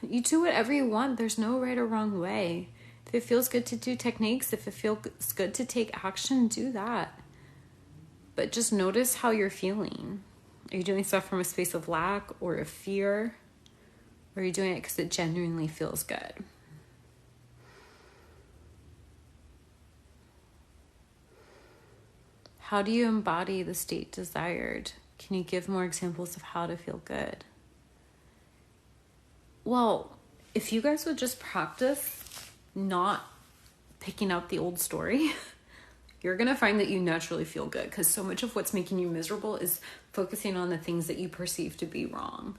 You do whatever you want. There's no right or wrong way. If it feels good to do techniques, if it feels good to take action, do that. But just notice how you're feeling. Are you doing stuff from a space of lack or of fear? Or are you doing it because it genuinely feels good? How do you embody the state desired? Can you give more examples of how to feel good? Well, if you guys would just practice not picking out the old story, you're going to find that you naturally feel good, because so much of what's making you miserable is focusing on the things that you perceive to be wrong.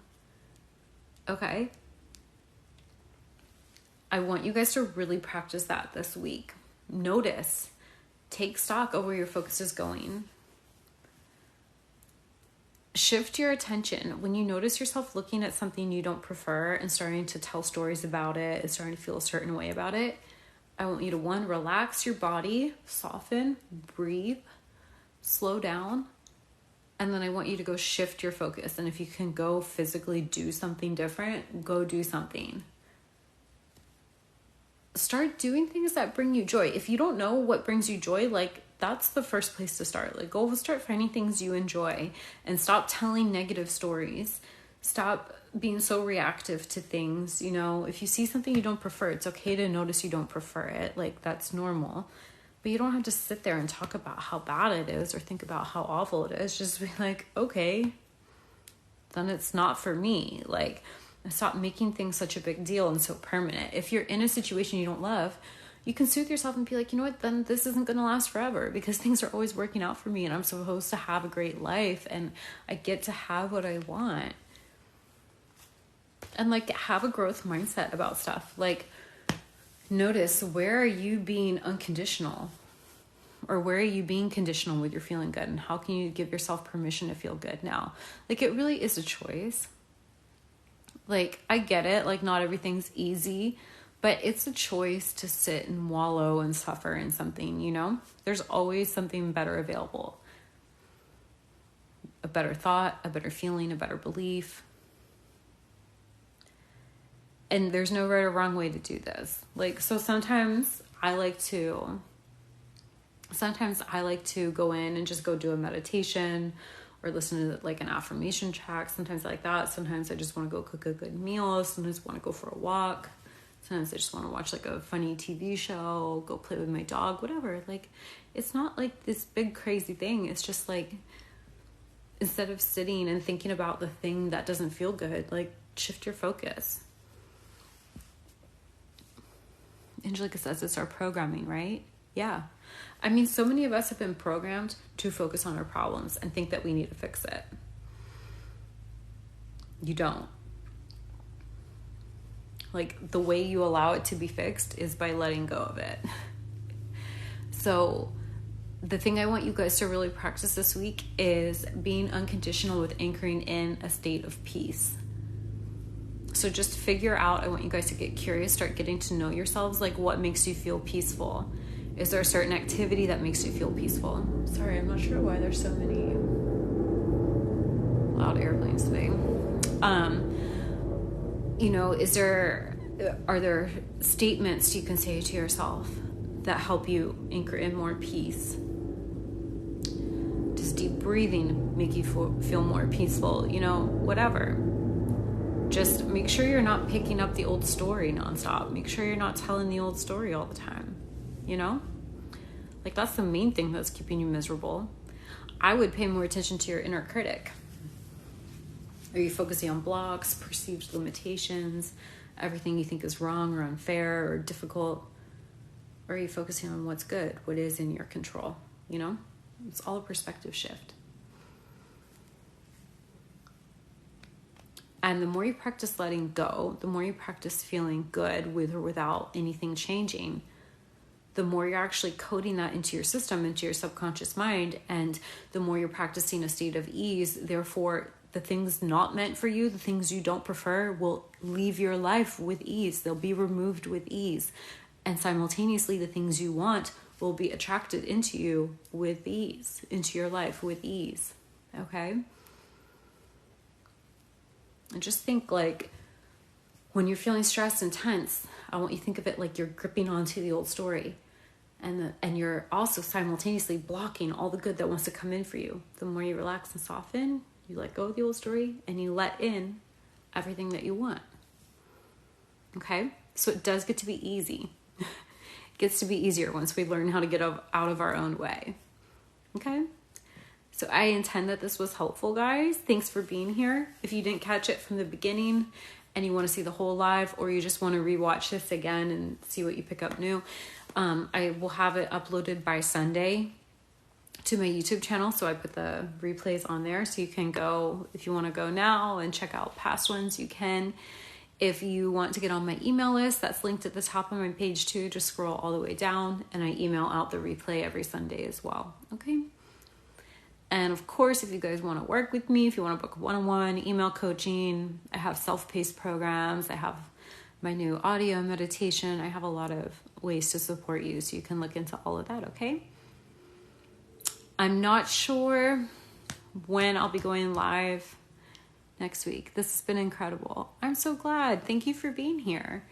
Okay? I want you guys to really practice that this week. Notice, take stock of where your focus is going. Shift your attention. When you notice yourself looking at something you don't prefer and starting to tell stories about it and starting to feel a certain way about it, I want you to, one, relax your body, soften, breathe, slow down, and then I want you to go shift your focus. And if you can go physically do something different, go do something. Start doing things that bring you joy. If you don't know what brings you joy, like, that's the first place to start. Like, go start finding things you enjoy and stop telling negative stories. Stop being so reactive to things. You know, if you see something you don't prefer, it's okay to notice you don't prefer it. Like, that's normal. But you don't have to sit there and talk about how bad it is or think about how awful it is. Just be like, okay, then it's not for me. Like, stop making things such a big deal and so permanent. If you're in a situation you don't love, you can soothe yourself and be like, you know what, then this isn't going to last forever because things are always working out for me and I'm supposed to have a great life and I get to have what I want. And like, have a growth mindset about stuff. Like, notice, where are you being unconditional? Or where are you being conditional with your feeling good? And how can you give yourself permission to feel good now? Like, it really is a choice. Like, I get it. Like, not everything's easy. But it's a choice to sit and wallow and suffer in something, you know? There's always something better available. A better thought, a better feeling, a better belief. And there's no right or wrong way to do this. Like, so sometimes I like to go in and just go do a meditation or listen to like an affirmation track. Sometimes I like that. Sometimes I just want to go cook a good meal. Sometimes I want to go for a walk. Sometimes I just want to watch like a funny TV show, go play with my dog, whatever. Like, it's not like this big crazy thing. It's just like, instead of sitting and thinking about the thing that doesn't feel good, like, shift your focus. Angelica says it's our programming, right? Yeah. I mean, so many of us have been programmed to focus on our problems and think that we need to fix it. You don't. Like, the way you allow it to be fixed is by letting go of it. So the thing I want you guys to really practice this week is being unconditional with anchoring in a state of peace. So just figure out, I want you guys to get curious, start getting to know yourselves, like, what makes you feel peaceful? Is there a certain activity that makes you feel peaceful? Sorry, I'm not sure why there's so many loud airplanes today. You know, are there statements you can say to yourself that help you anchor in more peace? Does deep breathing make you feel more peaceful? You know, whatever. Just make sure you're not picking up the old story nonstop. Make sure you're not telling the old story all the time. You know? Like, that's the main thing that's keeping you miserable. I would pay more attention to your inner critic. Are you focusing on blocks, perceived limitations, everything you think is wrong or unfair or difficult? Or are you focusing on what's good, what is in your control? You know? It's all a perspective shift. And the more you practice letting go, the more you practice feeling good with or without anything changing, the more you're actually coding that into your system, into your subconscious mind, and the more you're practicing a state of ease. Therefore, the things not meant for you, the things you don't prefer, will leave your life with ease. They'll be removed with ease. And simultaneously, the things you want will be attracted into you with ease, into your life with ease. Okay? And just think, like, when you're feeling stressed and tense, I want you to think of it like you're gripping onto the old story. And you're also simultaneously blocking all the good that wants to come in for you. The more you relax and soften, you let go of the old story and you let in everything that you want. Okay? So it does get to be easy. It gets to be easier once we learn how to get out of our own way. Okay? So I intend that this was helpful, guys. Thanks for being here. If you didn't catch it from the beginning and you want to see the whole live, or you just want to rewatch this again and see what you pick up new, I will have it uploaded by Sunday to my YouTube channel. So I put the replays on there, so you can go, if you want to go now and check out past ones, you can. If you want to get on my email list, that's linked at the top of my page too. Just scroll all the way down, and I email out the replay every Sunday as well. Okay. And of course, if you guys want to work with me, if you want to book one-on-one email coaching, I have self-paced programs. I have my new audio meditation. I have a lot of ways to support you, so you can look into all of that. Okay. I'm not sure when I'll be going live next week. This has been incredible. I'm so glad. Thank you for being here.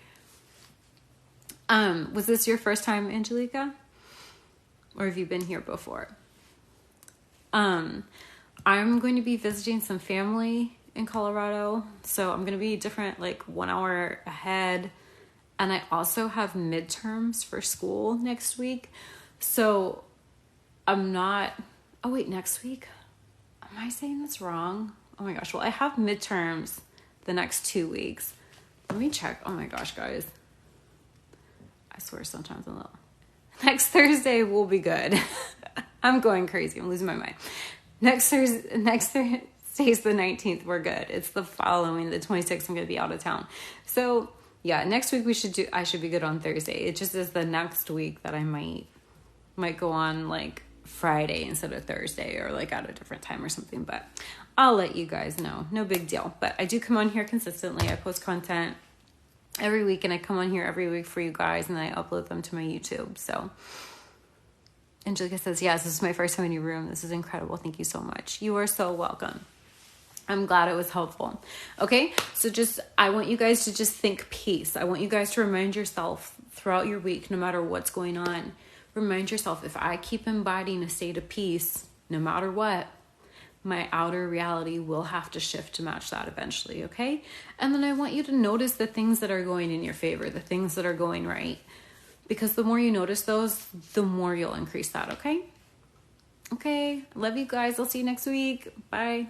Was this your first time, Angelica? Or have you been here before? I'm going to be visiting some family in Colorado. So I'm going to be different, like 1 hour ahead. And I also have midterms for school next week. So I'm not, oh wait, next week? Am I saying this wrong? Oh my gosh. Well, I have midterms the next 2 weeks. Let me check. Oh my gosh, guys. I swear sometimes I'm a little. Next Thursday will be good. I'm going crazy. I'm losing my mind. Next Thursday is the 19th. We're good. It's the following, the 26th. I'm going to be out of town. So yeah, next week I should be good on Thursday. It just is the next week that I might go on like Friday instead of Thursday, or like at a different time or something, but I'll let you guys know. No big deal. But I do come on here consistently. I post content every week, and I come on here every week for you guys, and I upload them to my YouTube. So Angelica says, yes, this is my first time in your room. This is incredible. Thank you so much. You are so welcome. I'm glad it was helpful. Okay, so I want you guys to just think peace. I want you guys to remind yourself throughout your week, no matter what's going on, remind yourself, if I keep embodying a state of peace, no matter what, my outer reality will have to shift to match that eventually, okay? And then I want you to notice the things that are going in your favor, the things that are going right. Because the more you notice those, the more you'll increase that, okay? Okay, love you guys. I'll see you next week. Bye.